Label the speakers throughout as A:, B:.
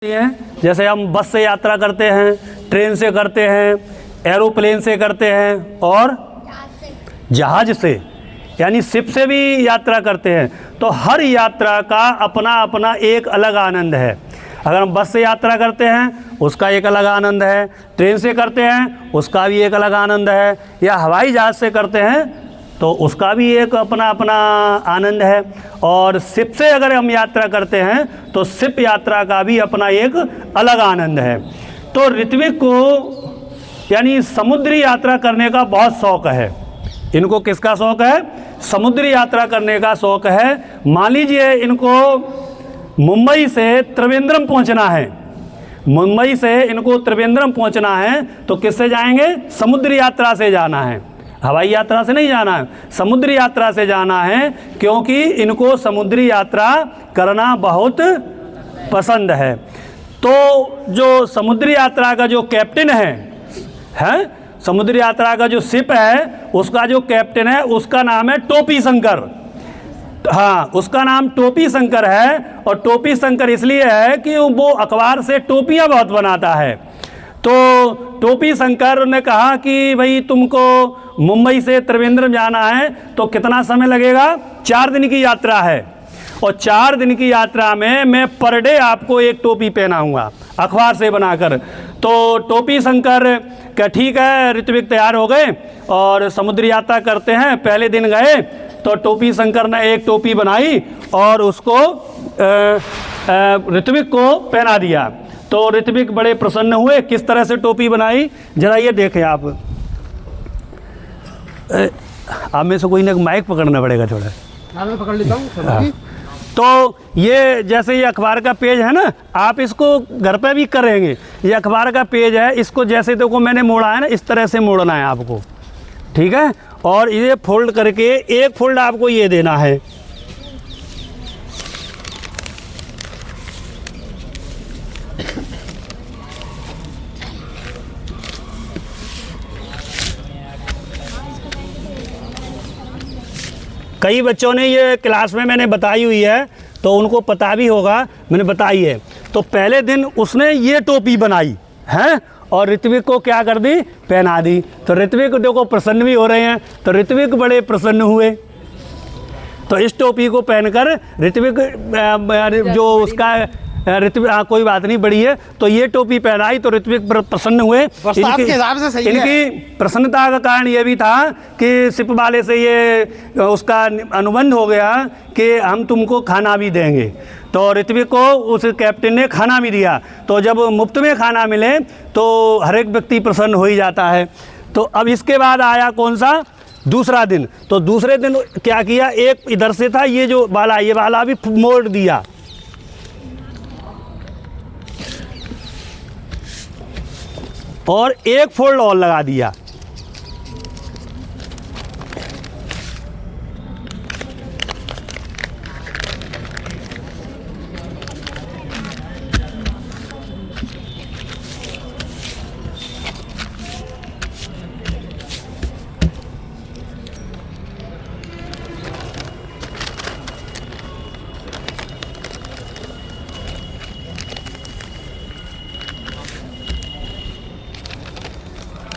A: हैं। जैसे हम बस से यात्रा करते हैं, ट्रेन से करते हैं, एरोप्लेन से करते हैं और जहाज से यानी शिप से भी यात्रा करते हैं। तो हर यात्रा का अपना अपना एक अलग आनंद है। अगर हम बस से यात्रा करते हैं उसका एक अलग आनंद है, ट्रेन से करते हैं उसका भी एक अलग आनंद है, या हवाई जहाज़ से करते हैं तो उसका भी एक अपना अपना आनंद है। और शिप से अगर हम यात्रा करते हैं तो शिप यात्रा का भी अपना एक अलग आनंद है। तो ऋत्विक को यानी समुद्री यात्रा करने का बहुत शौक़ है। इनको किसका शौक़ है? समुद्री यात्रा करने का शौक़ है। मान लीजिए इनको मुंबई से त्रिवेंद्रम पहुंचना है, मुंबई से इनको त्रिवेंद्रम पहुंचना है तो किससे जाएंगे? समुद्री यात्रा से जाना है, हवाई यात्रा से नहीं जाना है, समुद्री यात्रा से जाना है, क्योंकि इनको समुद्री यात्रा करना बहुत पसंद है। तो जो समुद्री यात्रा का जो कैप्टन है समुद्री यात्रा का जो शिप है उसका जो कैप्टन है उसका नाम है टोपी शंकर। हाँ, उसका नाम टोपी शंकर है। और टोपी शंकर इसलिए है कि वो अखबार से टोपियाँ बहुत बनाता है। तो टोपी शंकर ने कहा कि भाई तुमको मुंबई से त्रिवेंद्रम जाना है तो कितना समय लगेगा? 4 दिन की यात्रा है, और 4 दिन की यात्रा में मैं पर डे आपको एक टोपी पहनाऊंगा अखबार से बनाकर। तो टोपी शंकर का ठीक है, ऋत्विक तैयार हो गए और समुद्री यात्रा करते हैं। पहले दिन गए तो टोपी शंकर ने एक टोपी बनाई और उसको ऋत्विक को पहना दिया। तो ऋत्विक बड़े प्रसन्न हुए। किस तरह से टोपी बनाई जरा ये देखें आप में से कोई ने माइक पकड़ना पड़ेगा थोड़ा।
B: मैं पकड़ लेता हूँ।
A: तो ये जैसे ये अखबार का पेज है ना, आप इसको घर पे भी करेंगे। ये अखबार का पेज है, इसको जैसे देखो मैंने मोड़ा है ना, इस तरह से मोड़ना है आपको, ठीक है। और ये फोल्ड करके एक फोल्ड आपको ये देना है, कई बच्चों ने ये क्लास में मैंने बताई हुई है तो उनको पता भी होगा, मैंने बताई है। तो पहले दिन उसने ये टोपी बनाई है और ऋत्विक को क्या कर दी? पहना दी। तो ऋत्विक देखो प्रसन्न भी हो रहे हैं, तो ऋत्विक बड़े प्रसन्न हुए। तो इस टोपी को पहनकर ऋत्विक जो उसका ऋत्विक कोई बात नहीं बड़ी है, तो ये टोपी पहनाई तो ऋत्विक प्रसन्न हुए। इनकी प्रसन्नता का कारण ये भी था कि शिप वाले से ये उसका अनुबंध हो गया कि हम तुमको खाना भी देंगे। तो ऋत्विक को उस कैप्टन ने खाना भी दिया। तो जब मुफ्त में खाना मिले तो हर एक व्यक्ति प्रसन्न हो ही जाता है। तो अब इसके बाद आया कौन सा? दूसरा दिन। तो दूसरे दिन क्या किया? एक इधर से था ये जो वाला, ये वाला भी मोड़ दिया, और एक फोल्ड और लगा दिया।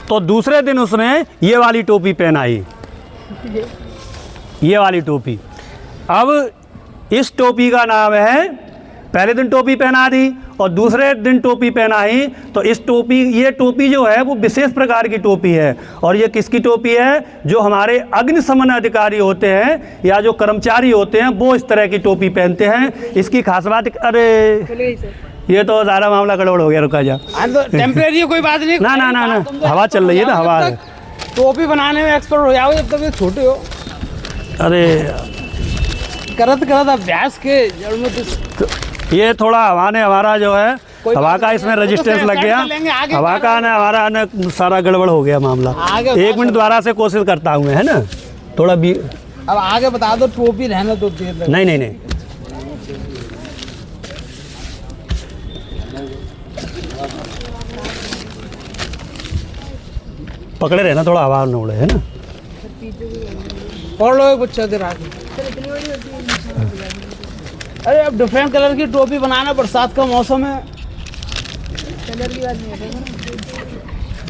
A: तो दूसरे दिन उसने ये वाली टोपी पहनाई, ये वाली टोपी। अब इस टोपी का नाम है, पहले दिन टोपी पहना दी और दूसरे दिन टोपी पहनाई। तो इस टोपी, ये टोपी जो है वो विशेष प्रकार की टोपी है। और ये किसकी टोपी है? जो हमारे अग्निशमन अधिकारी होते हैं या जो कर्मचारी होते हैं वो इस तरह की टोपी पहनते हैं। इसकी खास बात, अरे ये तो सारा मामला गड़बड़ हो गया, रुका जा।
B: तो टेम्परेरी कोई बात नहीं।
A: ना ना ना ना, हवा चल रही है ना, हवा।
B: टोपी बनाने में एक्सपर्ट हो जाओ जब तक ये छोटे हो।
A: अरे
B: करत अभ्यास के जड़ में तो
A: ये थोड़ा हवा ने हमारा जो है हवा का इसमें रेजिस्टेंस लग गया, हवा का ना हमारा ना सारा गड़बड़ हो गया मामला। 1 मिनट दोबारा से कोशिश करता हूँ, है ना, थोड़ा भी।
B: अब आगे बता दो, टोपी रहना तो देर लगे।
A: नहीं नहीं नहीं, पकड़े रहना, थोड़ा हवा न उड़े, है ना।
B: और लोग बच्चा देर आगे। अरे अब डिफरेंट कलर की टोपी बनाना, बरसात का मौसम है,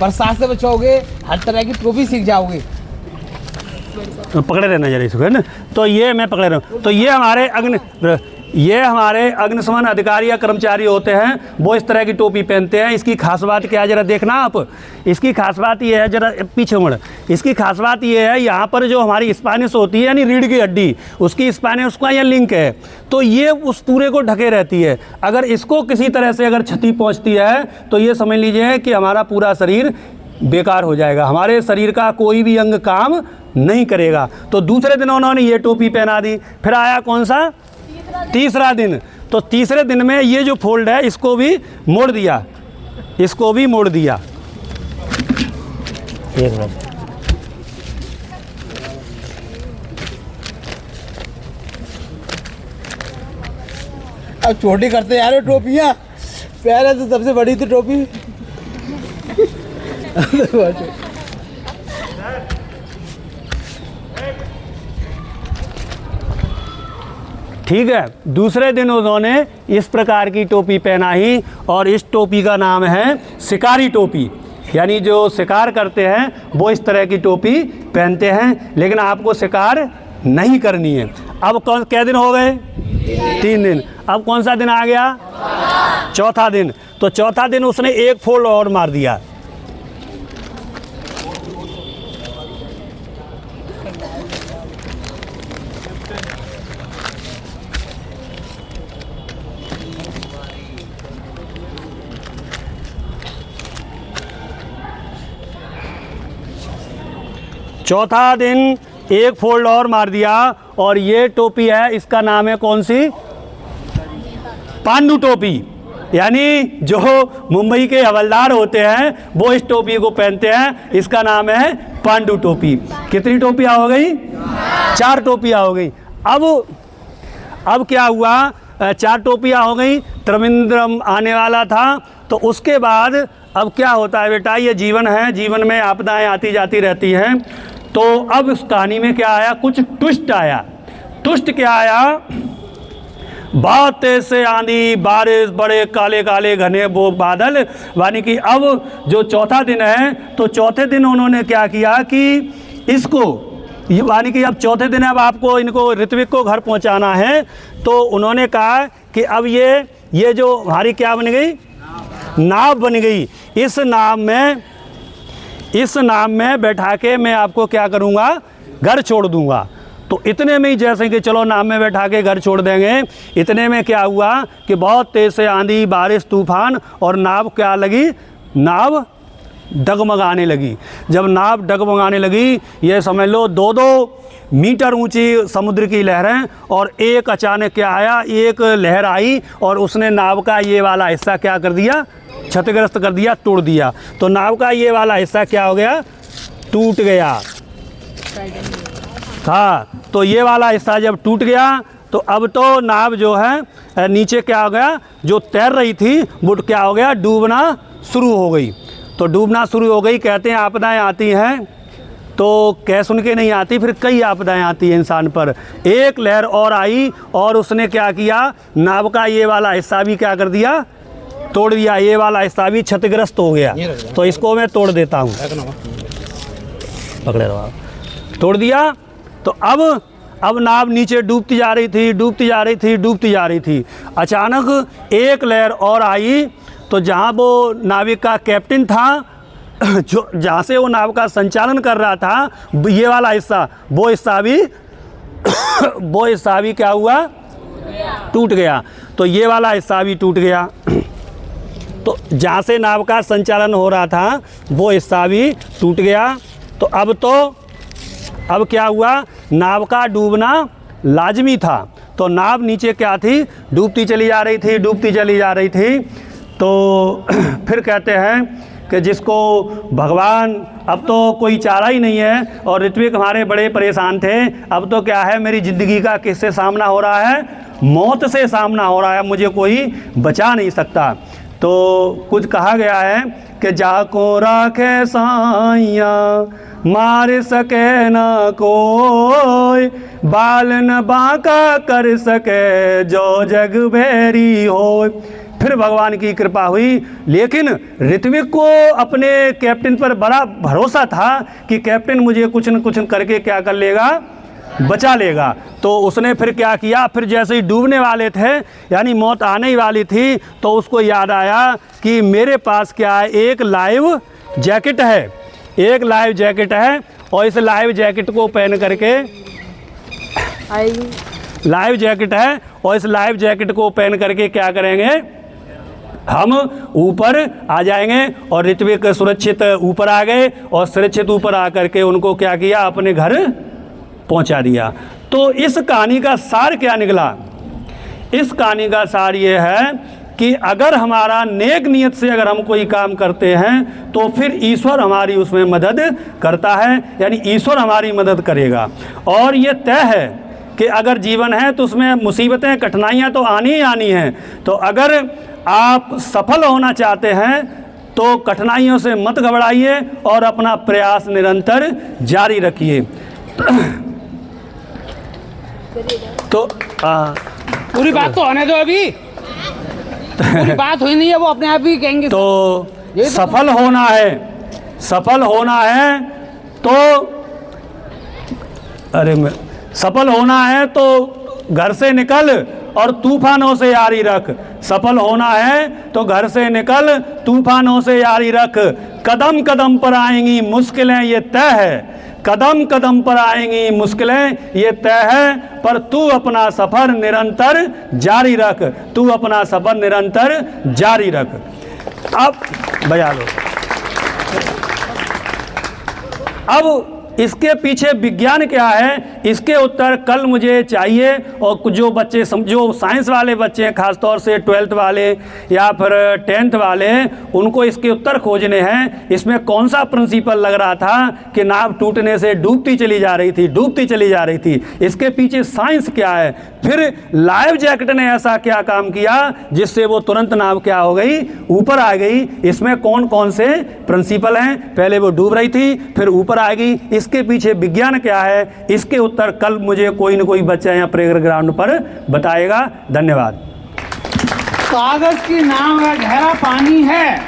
B: बरसात से बचाओगे, हर तरह की टोपी सीख जाओगे।
A: पकड़े रहना जरा इसको, है ना। तो ये मैं पकड़े रहा हूँ। तो ये हमारे अग्निशमन अधिकारी या कर्मचारी होते हैं, वो इस तरह की टोपी पहनते हैं। इसकी खास बात क्या है जरा देखना आप। इसकी खास बात ये है, जरा पीछे मुड़, इसकी खास बात ये है, यहाँ पर जो हमारी स्पाइनस होती है यानी रीढ़ की हड्डी, उसकी स्पाइनस का यहाँ लिंक है, तो ये उस पूरे को ढके रहती है। अगर इसको किसी तरह से अगर क्षति पहुँचती है तो ये समझ लीजिए कि हमारा पूरा शरीर बेकार हो जाएगा, हमारे शरीर का कोई भी अंग काम नहीं करेगा। तो दूसरे दिन उन्होंने ये टोपी पहना दी। फिर आया कौन सा? तीसरा दिन। तो तीसरे दिन में ये जो फोल्ड है इसको भी मोड़ दिया, इसको भी मोड़ दिया। एक मिनट,
B: अब छोटी करते यार टोपियाँ, पहले तो सबसे बड़ी थी टोपी।
A: ठीक है। दूसरे दिन उन्होंने इस प्रकार की टोपी पहनाई और इस टोपी का नाम है शिकारी टोपी, यानी जो शिकार करते हैं वो इस तरह की टोपी पहनते हैं। लेकिन आपको शिकार नहीं करनी है। अब कौन कै दिन हो गए? 3 दिन। अब कौन सा दिन आ गया? चौथा दिन। तो चौथा दिन उसने एक फोल्ड और मार दिया। चौथा दिन एक फोल्ड और मार दिया और ये टोपी है, इसका नाम है कौन सी? पांडु टोपी। यानी जो मुंबई के हवलदार होते हैं वो इस टोपी को पहनते हैं, इसका नाम है पांडु टोपी। कितनी टोपियाँ हो गई? 4 टोपियाँ हो गई। अब क्या हुआ? 4 टोपियाँ हो गई। त्रिवेंद्रम आने वाला था, तो उसके बाद अब क्या होता है बेटा, ये जीवन है, जीवन में आपदाएं आती जाती रहती हैं। तो अब इस कहानी में क्या आया? कुछ ट्विस्ट आया। ट्विस्ट क्या आया? बहुत तेज से आंधी, बारिश, बड़े काले काले घने वो बादल। यानी कि अब जो चौथा दिन है, तो चौथे दिन उन्होंने क्या किया कि इसको, यानी कि अब चौथे दिन अब आपको इनको ऋत्विक को घर पहुंचाना है, तो उन्होंने कहा कि अब ये जो हमारी क्या बन गई? नाव बन गई। इस नाव में बैठा के मैं आपको क्या करूँगा? घर छोड़ दूँगा। तो इतने में ही जैसे कि चलो नाव में बैठा के घर छोड़ देंगे, इतने में क्या हुआ कि बहुत तेज़ से आंधी, बारिश, तूफान, और नाव क्या लगी? नाव डगमगाने लगी। जब नाव डगमगाने लगी, ये समझ लो 2-2 मीटर ऊंची समुद्र की लहरें, और एक अचानक क्या आया? एक लहर आई और उसने नाव का ये वाला हिस्सा क्या कर दिया? क्षतिग्रस्त कर दिया, तोड़ दिया। तो नाव का ये वाला हिस्सा क्या हो गया? टूट गया। हाँ, तो ये वाला हिस्सा जब टूट गया तो अब तो नाव जो है नीचे क्या हो गया? जो तैर रही थी वो क्या हो गया? डूबना शुरू हो गई। तो डूबना शुरू हो गई। कहते हैं आपदाएं आती हैं तो कह सुन के नहीं आती, फिर कई आपदाएं आती हैं इंसान पर। एक लहर और आई और उसने क्या किया? नाव का ये वाला हिस्सा भी क्या कर दिया? तोड़ दिया। ये वाला हिस्सा भी क्षतिग्रस्त हो गया। तो इसको मैं तोड़ देता हूँ, पकड़े रहो आप। तोड़ दिया। तो अब नाव नीचे डूबती जा रही थी, डूबती जा रही थी, डूबती जा रही थी। अचानक एक लहर और आई, तो जहाँ वो नाविक का कैप्टन था, जो जहाँ से वो नाव का संचालन कर रहा था, ये वाला हिस्सा, वो हिस्सा भी क्या हुआ? टूट गया। तो ये वाला हिस्सा भी टूट गया। तो जहाँ से नाव का संचालन हो रहा था वो हिस्सा भी टूट गया। तो अब क्या हुआ? नाव का डूबना लाजमी था। तो नाव नीचे क्या थी? डूबती चली जा रही थी, डूबती चली जा रही थी। तो फिर कहते हैं कि जिसको भगवान, अब तो कोई चारा ही नहीं है, और ऋत्विक हमारे बड़े परेशान थे। अब तो क्या है, मेरी ज़िंदगी का किससे सामना हो रहा है? मौत से सामना हो रहा है, मुझे कोई बचा नहीं सकता। तो कुछ कहा गया है कि जाको राखे साइया, मार सके ना कोई, बाल न बांका कर सके जो जग भेरी हो। फिर भगवान की कृपा हुई। लेकिन ऋत्विक को अपने कैप्टन पर बड़ा भरोसा था कि कैप्टन मुझे कुछ न कुछ करके क्या कर लेगा, बचा लेगा। तो उसने फिर क्या किया, फिर जैसे ही डूबने वाले थे यानी मौत आने ही वाली थी, तो उसको याद आया कि मेरे पास क्या है, एक लाइव जैकेट है, एक लाइव जैकेट है, और इस लाइव जैकेट को पहन करके, लाइव जैकेट है और इस लाइव जैकेट को पहन करके क्या करेंगे, हम ऊपर आ जाएंगे। और ऋत्विक सुरक्षित ऊपर आ गए और सुरक्षित ऊपर आ करके उनको क्या किया, अपने घर पहुंचा दिया। तो इस कहानी का सार क्या निकला, इस कहानी का सार ये है कि अगर हमारा नेक नियत से अगर हम कोई काम करते हैं तो फिर ईश्वर हमारी उसमें मदद करता है, यानी ईश्वर हमारी मदद करेगा। और ये तय है कि अगर जीवन है तो उसमें मुसीबतें कठिनाइयाँ तो आनी ही आनी हैं। तो अगर आप सफल होना चाहते हैं तो कठिनाइयों से मत घबराइए और अपना प्रयास निरंतर जारी रखिए। तो
C: पूरी बात तो होने दो, अभी पूरी बात हुई नहीं है, वो अपने आप ही कहेंगे।
A: तो सफल होना है, सफल होना है तो सफल होना है तो घर से निकल और तूफानों से यारी रख। सफल होना है तो घर से निकल, तूफानों से यारी रख। कदम कदम पर आएंगी मुश्किलें, ये तय है, कदम कदम पर आएंगी मुश्किलें, ये तय है, पर तू अपना सफ़र निरंतर जारी रख, तू अपना सफ़र निरंतर जारी रख। अब बजा लो। अब इसके पीछे विज्ञान क्या है, इसके उत्तर कल मुझे चाहिए। और जो बच्चे जो साइंस वाले बच्चे हैं, ख़ासतौर से 12th वाले या फिर 10th वाले, उनको इसके उत्तर खोजने हैं। इसमें कौन सा प्रिंसिपल लग रहा था कि नाव टूटने से डूबती चली जा रही थी, डूबती चली जा रही थी, इसके पीछे साइंस क्या है। फिर लाइव जैकेट ने ऐसा क्या काम किया जिससे वो तुरंत नाव क्या हो गई, ऊपर आ गई। इसमें कौन कौन से प्रिंसिपल हैं, पहले वो डूब रही थी फिर ऊपर आ गई, इसके पीछे विज्ञान क्या है, इसके उत्तर कल मुझे कोई न कोई बच्चा यहाँ प्रेयर ग्राउंड पर बताएगा। धन्यवाद।
C: कागज की नाव है, गहरा पानी है,